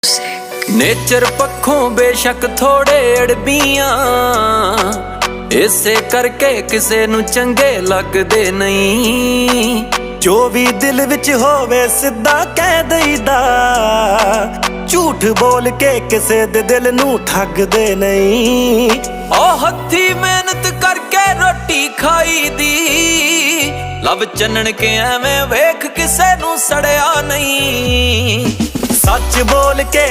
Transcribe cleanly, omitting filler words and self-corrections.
Nature पक्खों बेशक थोड़े अड़बियां, इसे करके किसे नू चंगे लगदे नहीं। जो भी दिल विच होवे सिद्धा कह दईदा, झूठ बोल के किसे दे दिल नू ठगदे नहीं। ओ हत्थी मेहनत करके रोटी खाई दी, लब चन्नण के एवें वेख किसे नू सड़िया नहीं। सच बोल के